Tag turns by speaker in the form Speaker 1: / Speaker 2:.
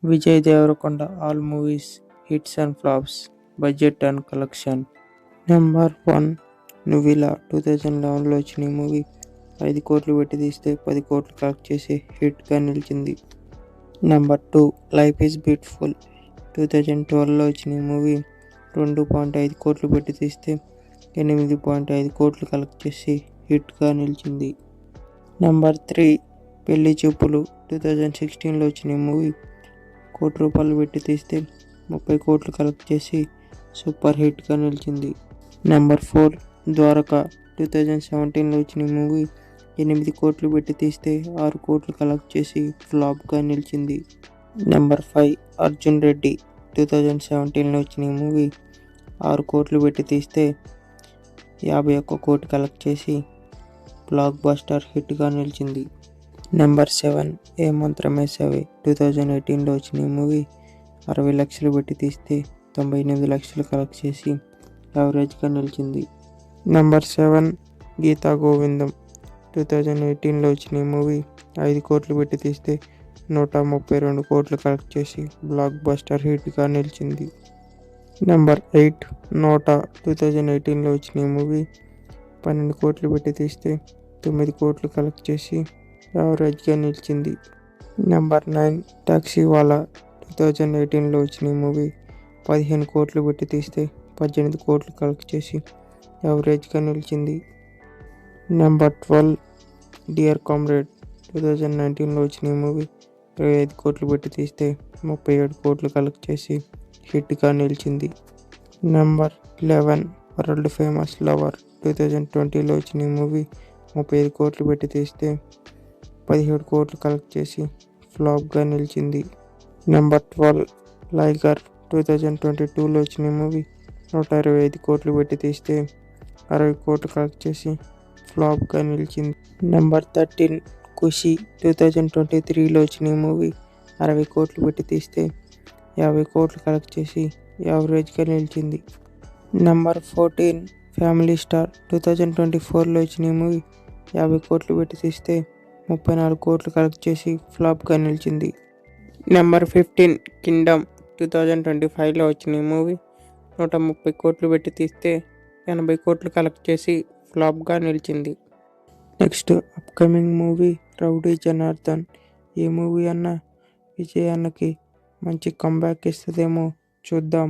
Speaker 1: Vijay Deverakonda, all movies, hits and flops, budget and collection. Number 1 నువ్విలా 2011లో వచ్చిన ఈ movie 5 కోట్లు పెట్టి తీస్తే 10 కోట్లు కలెక్ట్ చేసి హిట్గా నిలిచింది. నెంబర్ 2 లైఫ్ ఈజ్ బ్యూటిఫుల్ 2012లో వచ్చిన ఈ మూవీ 2.5 కోట్లు పెట్టి తీస్తే 8.5 కోట్లు కలెక్ట్ చేసి హిట్గా నిలిచింది. నెంబర్ 3 పెళ్లి చూపులు 2016లో వచ్చిన ఈ మూవీ ₹1 పెట్టి తీస్తే 30 కోట్లు కలెక్ట్ చేసి సూపర్ హిట్గా నిలిచింది. నెంబర్ 4 ద్వారకా 2017లో వచ్చిన ఈ మూవీ 8 కోట్లు పెట్టి తీస్తే 6 కోట్లు కలెక్ట్ చేసి ఫ్లాప్గా నిలిచింది. నెంబర్ 5 అర్జున్ రెడ్డి 2017లో వచ్చిన ఈ మూవీ 6 కోట్లు పెట్టి తీస్తే 51 కోటి కలెక్ట్ చేసి బ్లాక్ బస్టర్ హిట్గా నిలిచింది. నెంబర్ 7 ఏ మంత్రమేసావే 2018లో వచ్చిన ఈ మూవీ 60 లక్షలు పెట్టి తీస్తే 98 లక్షలు కలెక్ట్ చేసి యావరేజ్గా నిలిచింది. నెంబర్ 7 గీతా గోవిందం 2018లో వచ్చిన ఈ మూవీ 5 కోట్లు పెట్టి తీస్తే 132 కోట్లు కలెక్ట్ చేసి బ్లాక్ బస్టర్ హిట్గా నిలిచింది. నెంబర్ 8 నోటా 2018లో వచ్చిన ఈ మూవీ 12 కోట్లు పెట్టి తీస్తే 9 కోట్లు కలెక్ట్ చేసి యావరేజ్గా నిలిచింది. నెంబర్ 9 టాక్సీవాలా 2018లో వచ్చిన ఈ మూవీ 15 కోట్లు పెట్టి తీస్తే 18 కోట్లు కలెక్ట్ చేసి యావరేజ్గా నిలిచింది. నెంబర్ 12 డియర్ కామ్రేడ్ 2019లో వచ్చిన ఈ మూవీ 25 కోట్లు పెట్టి తీస్తే 37 కోట్లు కలెక్ట్ చేసి హిట్గా నిలిచింది. నెంబర్ 11 వరల్డ్ ఫేమస్ లవర్ 2020లో వచ్చిన ఈ మూవీ 35 కోట్లు పెట్టి తీస్తే 17 కోట్లు కలెక్ట్ చేసి ఫ్లాప్గా నిలిచింది. నెంబర్ 12 లైగర్ 2022లో వచ్చిన మూవీ 125 కోట్లు పెట్టి తీస్తే 60 కోట్లు కలెక్ట్ చేసి ఫ్లాప్గా నిలిచింది. నెంబర్ 13 ఖుషి 2023లో వచ్చిన మూవీ 60 కోట్లు పెట్టి తీస్తే 50 కోట్లు కలెక్ట్ చేసి యావరేజ్గా నిలిచింది. నెంబర్ 14 ఫ్యామిలీ స్టార్ 2024లో వచ్చిన మూవీ 50 కోట్లు పెట్టి తీస్తే 34 కోట్లు కలెక్ట్ చేసి ఫ్లాప్గా నిలిచింది. నెంబర్ 15 కింగ్డమ్ 2025లో వచ్చిన ఈ మూవీ 130 కోట్లు పెట్టి తీస్తే 80 కోట్లు కలెక్ట్ చేసి ఫ్లాప్గా నిలిచింది. Next upcoming movie rowdy Janardhan. ఈ మూవీ అన్న విజయ్ అన్నకి మంచి కంబ్యాక్ ఇస్తుందేమో చూద్దాం.